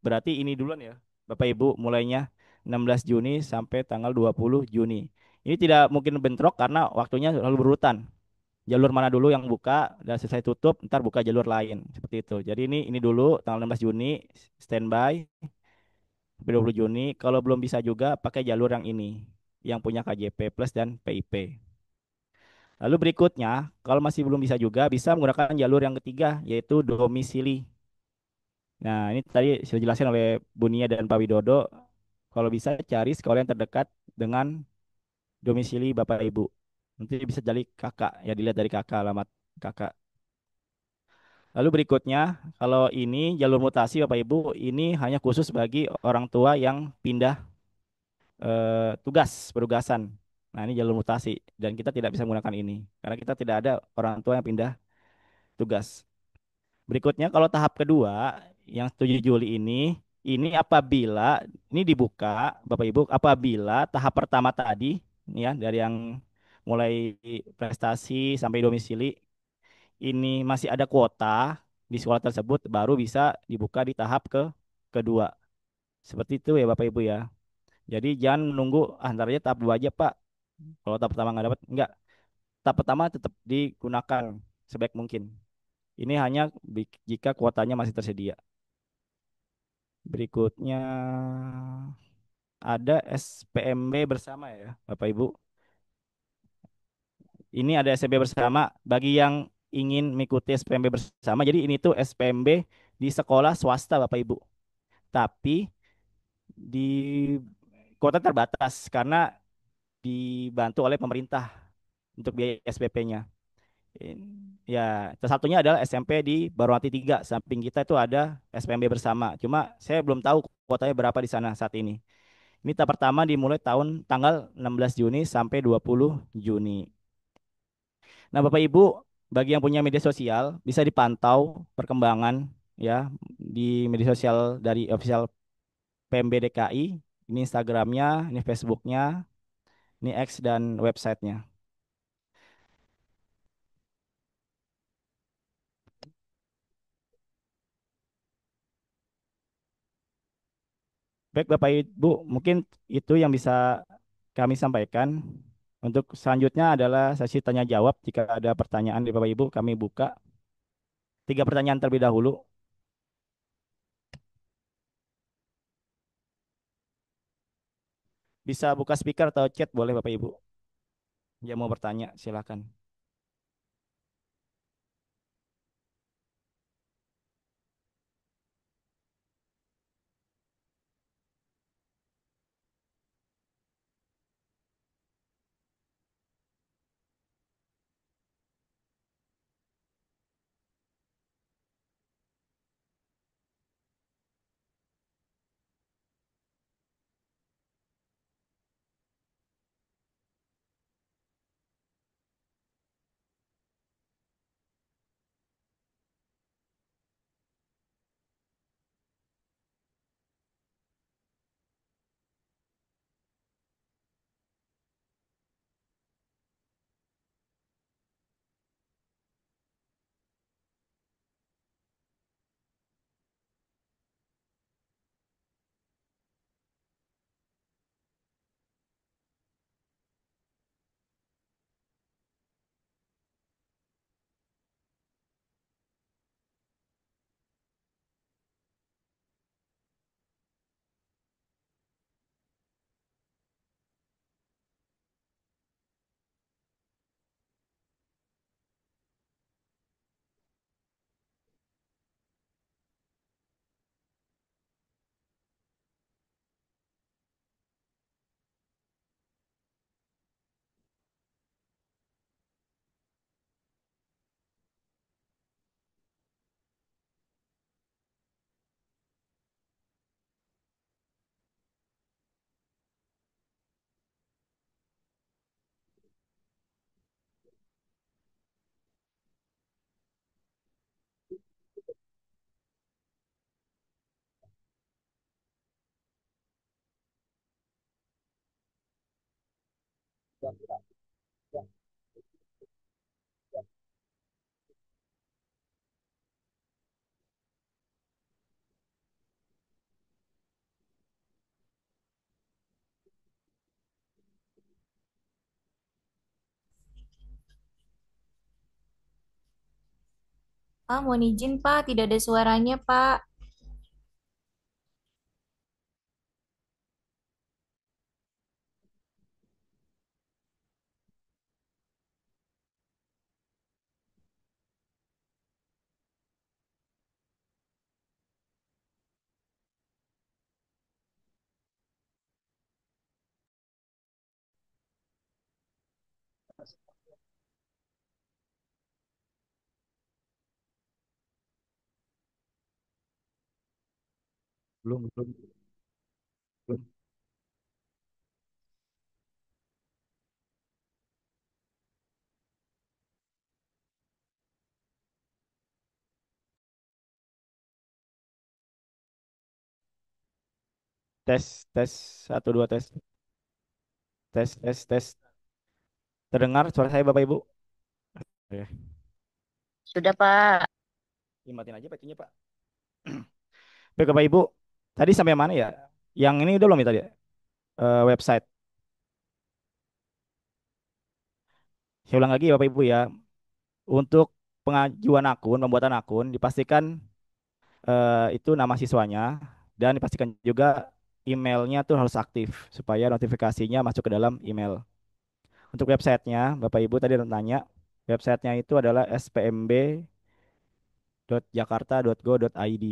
[SPEAKER 1] Berarti ini duluan ya, Bapak Ibu, mulainya 16 Juni sampai tanggal 20 Juni. Ini tidak mungkin bentrok karena waktunya selalu berurutan. Jalur mana dulu yang buka dan selesai tutup, ntar buka jalur lain. Seperti itu. Jadi ini dulu tanggal 16 Juni standby sampai 20 Juni. Kalau belum bisa juga pakai jalur yang ini, yang punya KJP Plus dan PIP. Lalu berikutnya, kalau masih belum bisa juga, bisa menggunakan jalur yang ketiga, yaitu domisili. Nah, ini tadi sudah dijelaskan oleh Bunia dan Pak Widodo. Kalau bisa cari sekolah yang terdekat dengan domisili Bapak Ibu. Nanti bisa jadi kakak, ya dilihat dari kakak, alamat kakak. Lalu berikutnya, kalau ini jalur mutasi Bapak Ibu, ini hanya khusus bagi orang tua yang pindah tugas, perugasan. Nah, ini jalur mutasi dan kita tidak bisa menggunakan ini karena kita tidak ada orang tua yang pindah tugas. Berikutnya kalau tahap kedua yang 7 Juli ini apabila ini dibuka Bapak Ibu apabila tahap pertama tadi ya dari yang mulai prestasi sampai domisili ini masih ada kuota di sekolah tersebut baru bisa dibuka di tahap kedua. Seperti itu ya Bapak Ibu ya. Jadi jangan menunggu ntar aja tahap 2 aja Pak. Kalau tahap pertama nggak dapat enggak. Tahap pertama tetap digunakan sebaik mungkin. Ini hanya jika kuotanya masih tersedia. Berikutnya ada SPMB bersama ya, Bapak Ibu. Ini ada SPMB bersama bagi yang ingin mengikuti SPMB bersama. Jadi ini tuh SPMB di sekolah swasta, Bapak Ibu. Tapi di kuota terbatas karena dibantu oleh pemerintah untuk biaya SPP-nya. Ya, salah satunya adalah SMP di Barwati 3. Samping kita itu ada SPMB bersama. Cuma saya belum tahu kuotanya berapa di sana saat ini. Ini tahap pertama dimulai tanggal 16 Juni sampai 20 Juni. Nah, Bapak Ibu, bagi yang punya media sosial bisa dipantau perkembangan ya di media sosial dari official PMB DKI. Ini Instagramnya, ini Facebooknya, ini X dan websitenya. Baik Bapak Ibu, mungkin itu yang bisa kami sampaikan. Untuk selanjutnya adalah sesi tanya jawab. Jika ada pertanyaan dari Bapak Ibu, kami buka 3 pertanyaan terlebih dahulu. Bisa buka speaker atau chat boleh Bapak Ibu. Yang mau bertanya, silakan.
[SPEAKER 5] Pak, mohon izin Pak, tidak ada suaranya Pak.
[SPEAKER 1] Belum, belum, belum. Tes, tes, satu, dua, tes, tes, tes, tes. Terdengar suara saya Bapak Ibu? Oke,
[SPEAKER 3] Sudah, Pak.
[SPEAKER 1] matiin aja Pak, Pak. Baik, Bapak Ibu, tadi sampai mana ya? Yang ini udah belum ya tadi? Website. Saya ulang lagi Bapak Ibu ya. Untuk pengajuan akun, pembuatan akun, dipastikan itu nama siswanya dan dipastikan juga emailnya tuh harus aktif supaya notifikasinya masuk ke dalam email. Untuk websitenya, Bapak Ibu tadi ada tanya, websitenya itu adalah spmb.jakarta.go.id.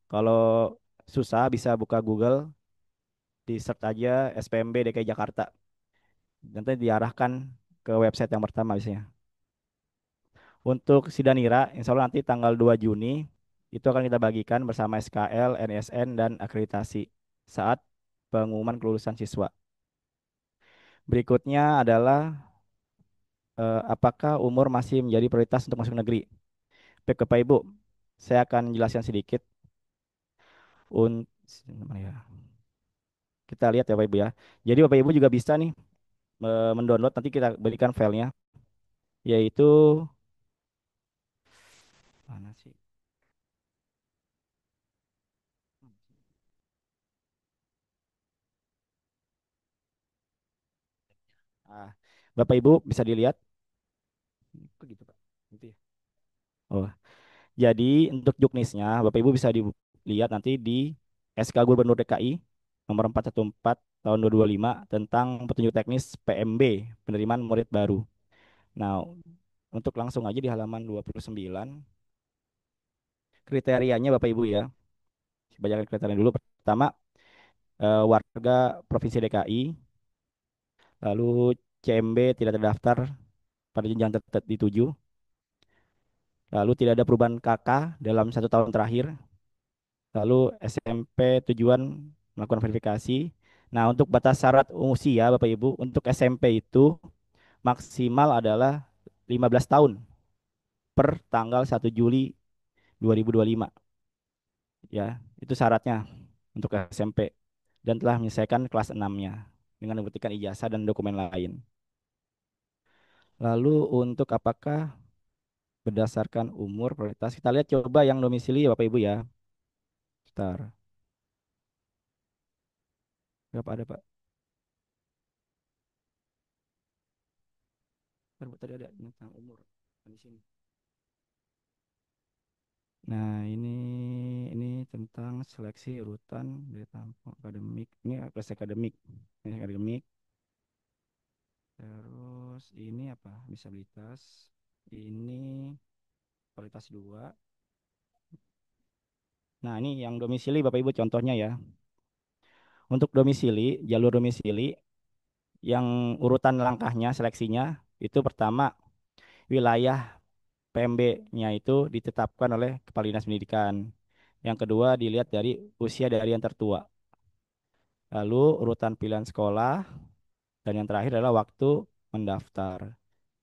[SPEAKER 1] Kalau susah bisa buka Google, di search aja SPMB DKI Jakarta. Nanti diarahkan ke website yang pertama biasanya. Untuk Sidanira, insya Allah nanti tanggal 2 Juni itu akan kita bagikan bersama SKL, NSN, dan akreditasi saat pengumuman kelulusan siswa. Berikutnya adalah apakah umur masih menjadi prioritas untuk masuk negeri? Baik, Bapak Ibu, saya akan jelaskan sedikit. Untuk kita lihat ya Bapak Ibu ya. Jadi Bapak Ibu juga bisa nih mendownload, nanti kita berikan filenya, yaitu mana sih? Ah, Bapak Ibu bisa dilihat. Kok gitu Pak? Gitu ya? Oh, jadi untuk juknisnya Bapak Ibu bisa dilihat nanti di SK Gubernur DKI nomor 414 tahun 2025 tentang petunjuk teknis PMB penerimaan murid baru. Nah, untuk langsung aja di halaman 29 kriterianya Bapak Ibu ya. Bacakan kriteria dulu. Pertama, warga Provinsi DKI, lalu CMB tidak terdaftar pada jenjang dituju, lalu tidak ada perubahan KK dalam 1 tahun terakhir, lalu SMP tujuan melakukan verifikasi. Nah, untuk batas syarat usia Bapak Ibu, untuk SMP itu maksimal adalah 15 tahun per tanggal 1 Juli 2025. Ya, itu syaratnya untuk SMP dan telah menyelesaikan kelas 6-nya dengan membuktikan ijazah dan dokumen lain. Lalu untuk apakah berdasarkan umur prioritas, kita lihat coba yang domisili ya Bapak Ibu ya. Bentar. Berapa ada Pak? Bentar, tadi ada tentang umur di sini. Nah, ini tentang seleksi urutan dari tampang akademik. Ini kelas akademik. Ini akademik. Terus ini apa? Disabilitas. Ini kualitas 2. Nah, ini yang domisili Bapak Ibu contohnya ya. Untuk domisili, jalur domisili yang urutan langkahnya seleksinya itu pertama wilayah PMB-nya itu ditetapkan oleh Kepala Dinas Pendidikan. Yang kedua dilihat dari usia dari yang tertua. Lalu urutan pilihan sekolah dan yang terakhir adalah waktu mendaftar.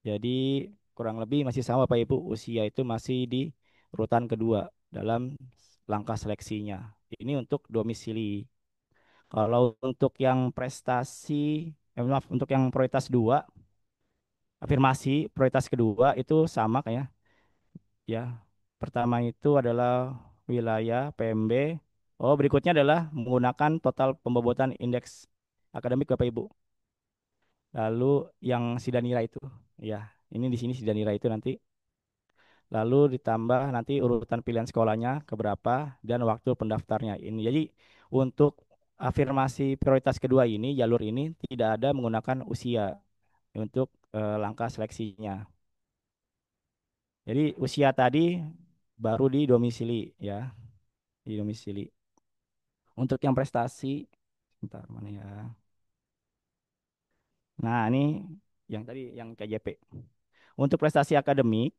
[SPEAKER 1] Jadi kurang lebih masih sama Pak Ibu, usia itu masih di urutan kedua dalam langkah seleksinya. Ini untuk domisili. Kalau untuk yang prestasi, maaf, untuk yang prioritas 2 afirmasi prioritas kedua itu sama kayak ya. Pertama itu adalah wilayah PMB. Oh, berikutnya adalah menggunakan total pembobotan indeks akademik Bapak Ibu. Lalu yang Sidanira itu, ya, ini di sini Sidanira itu nanti. Lalu ditambah nanti urutan pilihan sekolahnya keberapa dan waktu pendaftarnya ini. Jadi untuk afirmasi prioritas kedua ini, jalur ini tidak ada menggunakan usia untuk langkah seleksinya. Jadi usia tadi baru di domisili ya, di domisili. Untuk yang prestasi, bentar mana ya? Nah, ini yang tadi yang KJP. Untuk prestasi akademik,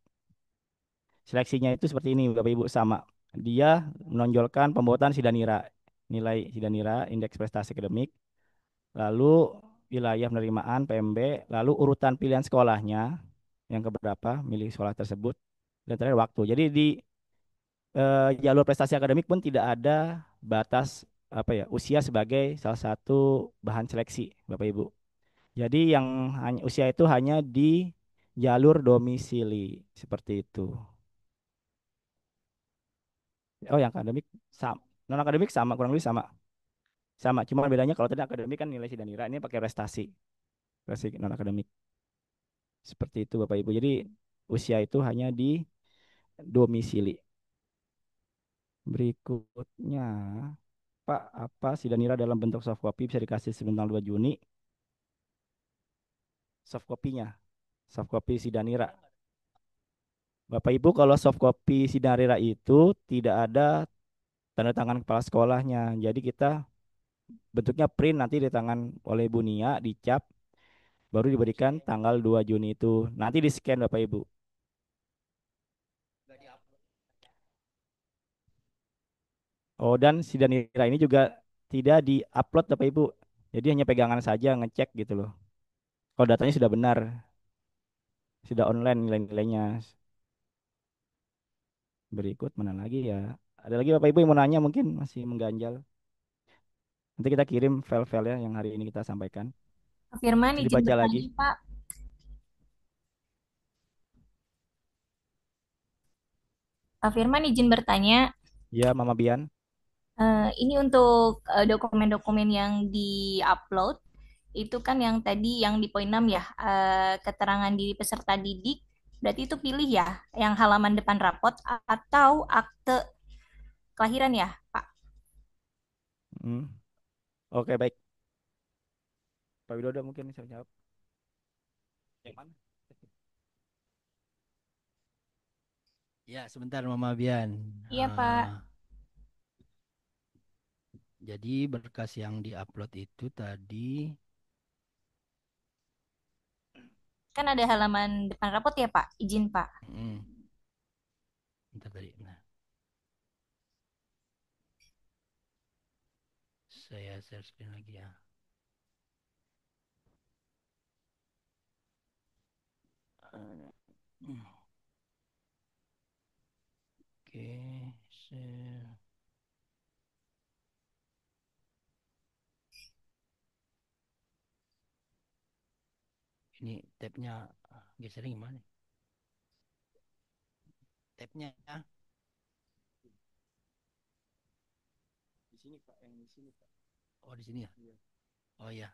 [SPEAKER 1] seleksinya itu seperti ini, Bapak Ibu sama. Dia menonjolkan pembuatan Sidanira, nilai Sidanira, indeks prestasi akademik, lalu wilayah penerimaan PMB, lalu urutan pilihan sekolahnya yang keberapa, milih sekolah tersebut, dan terakhir waktu. Jadi di jalur prestasi akademik pun tidak ada batas apa ya usia sebagai salah satu bahan seleksi, Bapak Ibu. Jadi yang hanya usia itu hanya di jalur domisili seperti itu. Oh, yang akademik sama, non akademik sama, kurang lebih sama. Sama, cuma bedanya kalau tadi akademik kan nilai Sidanira, ini pakai prestasi, prestasi non akademik. Seperti itu Bapak Ibu. Jadi usia itu hanya di domisili. Berikutnya, Pak, apa Sidanira dalam bentuk soft copy bisa dikasih sebelum tanggal 2 Juni? Soft copy-nya, soft copy Sidanira. Bapak Ibu, kalau soft copy Sidanira itu tidak ada tanda tangan kepala sekolahnya. Jadi kita bentuknya print nanti di tangan oleh Bu Nia, dicap, baru diberikan tanggal 2 Juni itu. Nanti di scan Bapak Ibu. Oh, dan Sidanira ini juga tidak di-upload Bapak Ibu. Jadi hanya pegangan saja ngecek gitu loh. Kalau datanya sudah benar, sudah online nilai-nilainya. Berikut mana lagi ya? Ada lagi Bapak Ibu yang mau nanya mungkin masih mengganjal. Nanti kita kirim file-filenya yang hari ini kita sampaikan.
[SPEAKER 5] Pak Firman
[SPEAKER 1] Bisa
[SPEAKER 5] izin
[SPEAKER 1] dibaca lagi.
[SPEAKER 5] bertanya, Pak. Pak Firman izin bertanya,
[SPEAKER 1] Ya, Mama Bian.
[SPEAKER 5] ini untuk dokumen-dokumen yang di-upload, itu kan yang tadi yang di poin 6 ya, keterangan diri peserta didik, berarti itu pilih ya, yang halaman depan rapot atau akte kelahiran ya, Pak?
[SPEAKER 1] Hmm. Oke, baik. Pak Widodo mungkin bisa jawab. Yang mana?
[SPEAKER 4] Ya, sebentar Mama Bian.
[SPEAKER 5] Iya, Pak.
[SPEAKER 4] Jadi berkas yang diupload itu tadi,
[SPEAKER 5] Kan ada halaman depan rapot ya, Pak? Izin, Pak.
[SPEAKER 4] hmm, bentar tadi. Nah, saya share screen lagi ya. Hmm, Oke, share. Ini tabnya gesernya gimana? Tabnya ya.
[SPEAKER 1] Di sini Pak, yang di sini Pak.
[SPEAKER 4] Oh, di sini ya.
[SPEAKER 1] Iya.
[SPEAKER 4] Oh ya.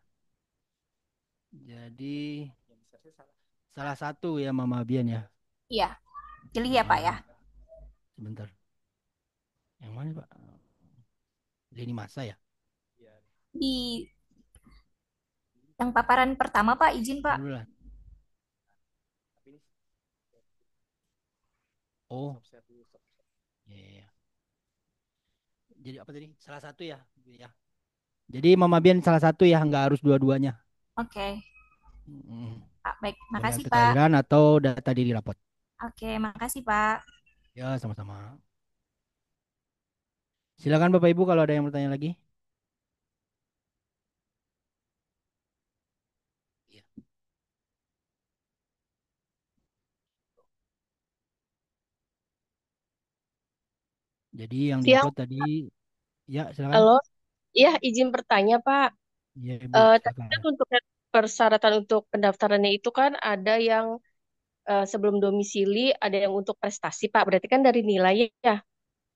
[SPEAKER 4] Jadi
[SPEAKER 1] Yang saya salah.
[SPEAKER 4] salah satu ya Mama Bian ya.
[SPEAKER 5] Iya, pilih ya, Pak ya.
[SPEAKER 4] Sebentar. Yang mana Pak? Lini masa ya?
[SPEAKER 1] Iya.
[SPEAKER 5] Di yang paparan pertama, Pak, izin, Pak.
[SPEAKER 4] Dulu lah.
[SPEAKER 1] Tapi ini
[SPEAKER 4] Oh,
[SPEAKER 1] subset dulu, subset.
[SPEAKER 4] ya, ya, ya. Jadi apa tadi? Salah satu ya, ya. Jadi Mama Bian salah satu ya, nggak harus dua-duanya.
[SPEAKER 5] Oke,
[SPEAKER 4] Mm.
[SPEAKER 5] Pak. Baik,
[SPEAKER 4] Boleh
[SPEAKER 5] makasih,
[SPEAKER 4] akte
[SPEAKER 5] Pak.
[SPEAKER 4] kelahiran atau data diri rapot.
[SPEAKER 5] Oke, makasih, Pak.
[SPEAKER 4] Ya, sama-sama. Silakan Bapak Ibu kalau ada yang bertanya lagi. Iya. Jadi yang
[SPEAKER 6] Siang,
[SPEAKER 4] diupload tadi, ya silakan.
[SPEAKER 6] halo. Iya, izin bertanya, Pak.
[SPEAKER 4] Ya Ibu,
[SPEAKER 6] Tadi kan
[SPEAKER 4] silakan.
[SPEAKER 6] untuk persyaratan untuk pendaftarannya itu kan ada yang sebelum domisili, ada yang untuk prestasi, Pak. Berarti kan dari nilai ya.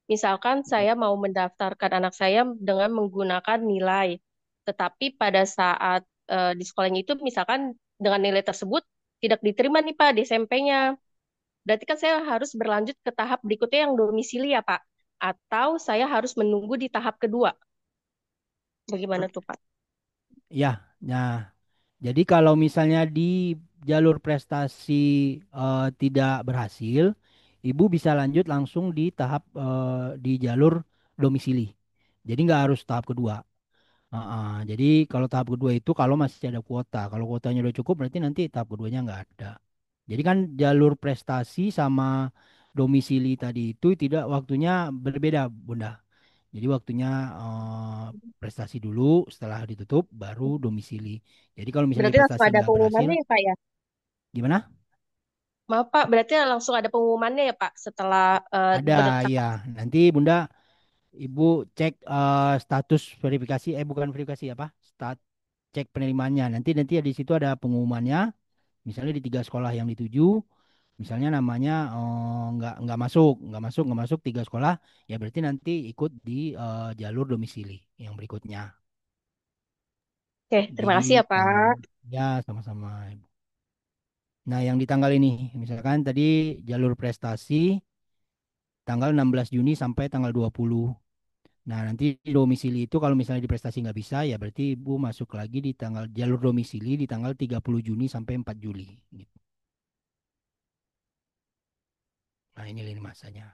[SPEAKER 6] Misalkan saya mau mendaftarkan anak saya dengan menggunakan nilai, tetapi pada saat di sekolahnya itu misalkan dengan nilai tersebut tidak diterima nih Pak di SMP-nya. Berarti kan saya harus berlanjut ke tahap berikutnya yang domisili ya Pak. Atau saya harus menunggu di tahap kedua. Bagaimana tuh Pak?
[SPEAKER 4] Ya, nah, jadi kalau misalnya di jalur prestasi tidak berhasil, ibu bisa lanjut langsung di tahap di jalur domisili. Jadi nggak harus tahap kedua. Jadi kalau tahap kedua itu kalau masih ada kuota, kalau kuotanya udah cukup berarti nanti tahap keduanya nggak ada. Jadi kan jalur prestasi sama domisili tadi itu tidak waktunya berbeda, Bunda. Jadi waktunya prestasi dulu, setelah ditutup baru domisili. Jadi kalau misalnya
[SPEAKER 6] Berarti langsung
[SPEAKER 4] prestasi
[SPEAKER 6] ada
[SPEAKER 4] nggak berhasil,
[SPEAKER 6] pengumumannya ya Pak ya?
[SPEAKER 4] gimana?
[SPEAKER 6] Maaf Pak, berarti langsung ada pengumumannya ya Pak setelah
[SPEAKER 4] Ada,
[SPEAKER 6] bertahap.
[SPEAKER 4] ya. Nanti Bunda, Ibu cek status verifikasi, bukan verifikasi apa? Cek penerimaannya. Nanti nanti di situ ada pengumumannya. Misalnya di 3 sekolah yang dituju, misalnya namanya nggak masuk 3 sekolah, ya berarti nanti ikut di jalur domisili yang berikutnya.
[SPEAKER 6] Oke, terima kasih ya
[SPEAKER 4] Gitu.
[SPEAKER 6] Pak.
[SPEAKER 4] Ya, sama-sama. Nah, yang di tanggal ini, misalkan tadi jalur prestasi tanggal 16 Juni sampai tanggal 20. Nah, nanti di domisili itu kalau misalnya di prestasi nggak bisa, ya berarti Ibu masuk lagi di tanggal jalur domisili di tanggal 30 Juni sampai 4 Juli. Gitu. Nah, ini lini masanya.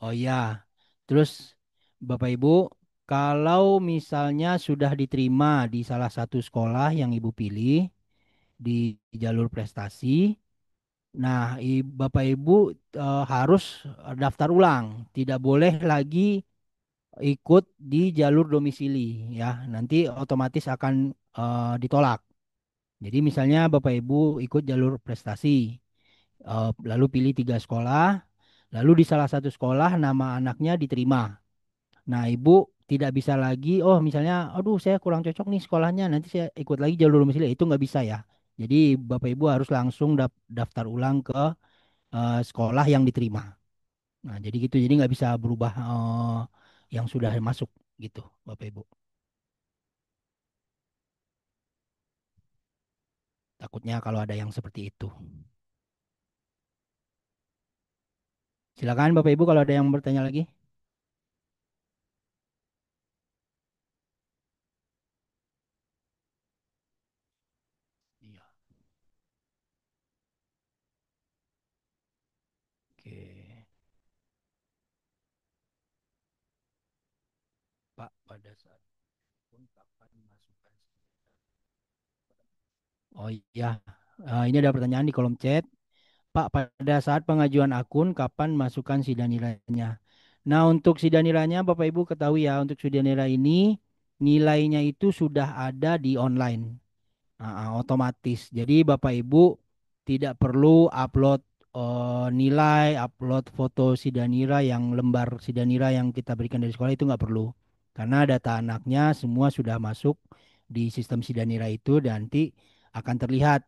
[SPEAKER 4] Oh iya, terus Bapak Ibu, kalau misalnya sudah diterima di salah satu sekolah yang Ibu pilih di jalur prestasi, nah Bapak Ibu harus daftar ulang, tidak boleh lagi ikut di jalur domisili ya, nanti otomatis akan ditolak. Jadi misalnya Bapak Ibu ikut jalur prestasi, lalu pilih 3 sekolah, lalu di salah satu sekolah nama anaknya diterima. Nah, ibu tidak bisa lagi, oh misalnya, aduh saya kurang cocok nih sekolahnya, nanti saya ikut lagi jalur domisili, itu nggak bisa ya. Jadi Bapak Ibu harus langsung daftar ulang ke sekolah yang diterima. Nah, jadi gitu, jadi nggak bisa berubah yang sudah masuk gitu, Bapak Ibu. Takutnya kalau ada yang seperti itu. Silakan Bapak Ibu kalau ada yang bertanya lagi. Iya. Oke, Pak, pada saat pun kapan masukkan. Oh iya, ini ada pertanyaan di kolom chat. Pak, pada saat pengajuan akun, kapan masukkan sidanilainya? Nah, untuk sidanilainya, Bapak Ibu ketahui ya, untuk sidanilai ini, nilainya itu sudah ada di online. Otomatis. Jadi Bapak Ibu tidak perlu upload nilai, upload foto sidanira yang lembar sidanira yang kita berikan dari sekolah itu nggak perlu. Karena data anaknya semua sudah masuk di sistem sidanira itu dan nanti akan terlihat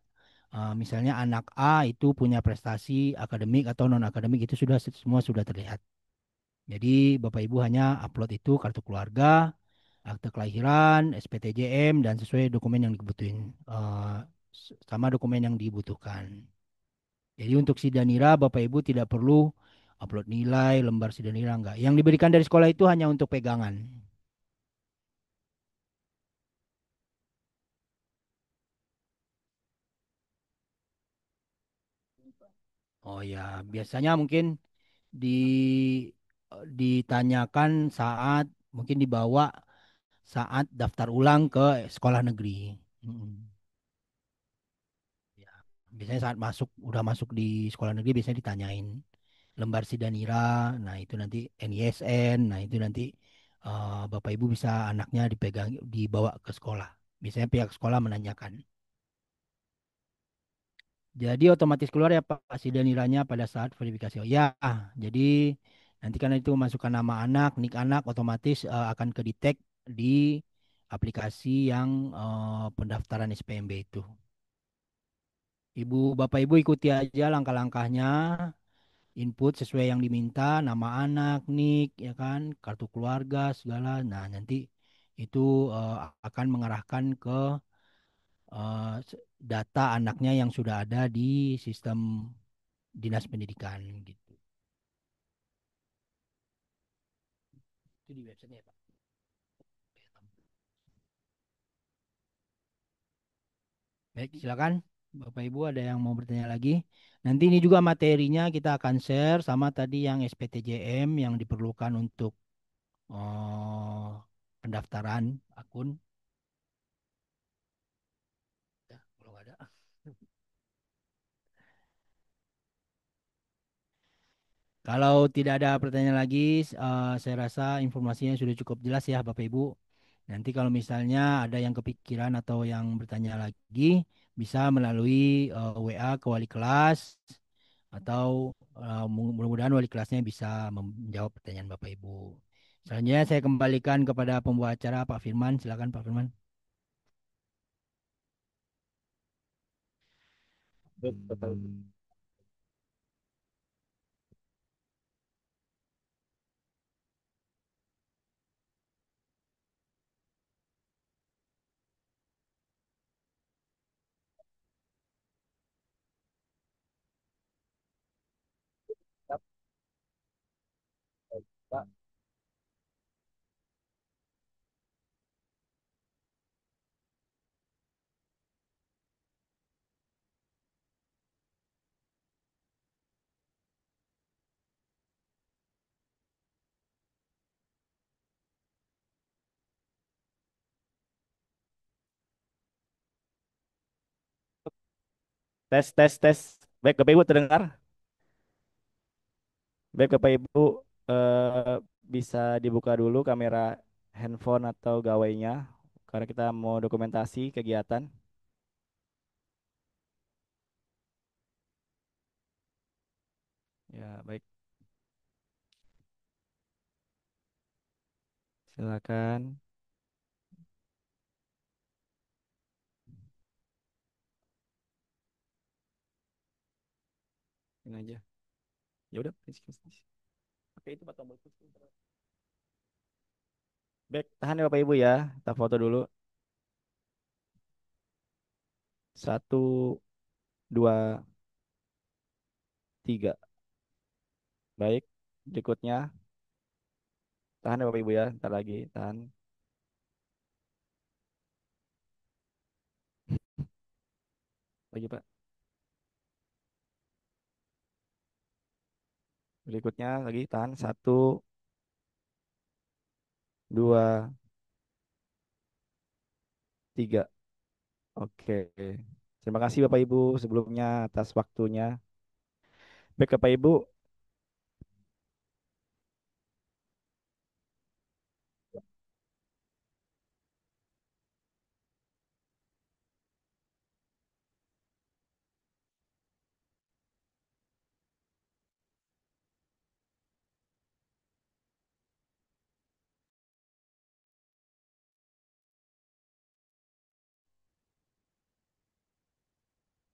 [SPEAKER 4] misalnya anak A itu punya prestasi akademik atau non akademik itu sudah semua sudah terlihat. Jadi Bapak Ibu hanya upload itu kartu keluarga, akte kelahiran, SPTJM, dan sesuai dokumen yang dibutuhin. Sama dokumen yang dibutuhkan. Jadi untuk Sidanira Bapak Ibu tidak perlu upload nilai, lembar Sidanira enggak. Yang diberikan dari sekolah itu hanya untuk pegangan. Oh ya, biasanya mungkin di ditanyakan saat mungkin dibawa saat daftar ulang ke sekolah negeri. Mm. Ya, biasanya saat masuk udah masuk di sekolah negeri biasanya ditanyain lembar Sidanira, nah itu nanti NISN, nah itu nanti Bapak Ibu bisa anaknya dipegang dibawa ke sekolah. Biasanya pihak sekolah menanyakan. Jadi otomatis keluar ya Pak Sidaniranya pada saat verifikasi. Oh, ya, jadi Nanti karena itu masukkan nama anak, nik anak, otomatis akan kedetek di aplikasi yang pendaftaran SPMB itu. Ibu, Bapak Ibu ikuti aja langkah-langkahnya, input sesuai yang diminta, nama anak, nik, ya kan, kartu keluarga, segala. Nah, nanti itu akan mengarahkan ke data anaknya yang sudah ada di sistem dinas pendidikan gitu. Itu di websitenya ya, Pak. Baik, silakan. Bapak Ibu ada yang mau bertanya lagi? Nanti ini juga materinya kita akan share sama tadi yang SPTJM yang diperlukan untuk pendaftaran akun. Ya, kalau nggak ada. Kalau tidak ada pertanyaan lagi, saya rasa informasinya sudah cukup jelas ya Bapak Ibu. Nanti kalau misalnya ada yang kepikiran atau yang bertanya lagi, bisa melalui WA ke wali kelas atau mudah-mudahan wali kelasnya bisa menjawab pertanyaan Bapak Ibu. Selanjutnya saya kembalikan kepada pembawa acara Pak Firman. Silakan Pak Firman.
[SPEAKER 1] Baik, Bapak Ibu. Siap, baik, Pak. Tes, tes, tes. Baik, Bapak Ibu terdengar? Baik, Bapak Ibu eh, bisa dibuka dulu kamera handphone atau gawainya karena kita mau dokumentasi kegiatan. Ya, baik. Silakan. Ini aja. Ya udah, oke itu Pak tombol push. Baik, tahan ya Bapak Ibu ya. Kita foto dulu. Satu, dua, tiga. Baik, berikutnya. Tahan ya Bapak Ibu ya. Ntar lagi, tahan. Lagi Pak. Berikutnya lagi, tahan. Satu, dua, tiga. Oke. Terima kasih Bapak Ibu sebelumnya atas waktunya. Baik Bapak Ibu,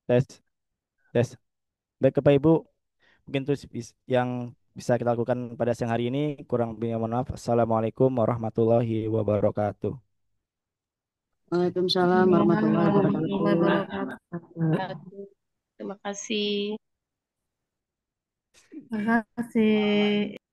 [SPEAKER 1] tes, tes. Baik Bapak Ibu, mungkin itu yang bisa kita lakukan pada siang hari ini. Kurang lebihnya mohon maaf. Assalamualaikum warahmatullahi wabarakatuh.
[SPEAKER 7] Waalaikumsalam warahmatullahi wabarakatuh.
[SPEAKER 6] Terima kasih.
[SPEAKER 7] Terima kasih.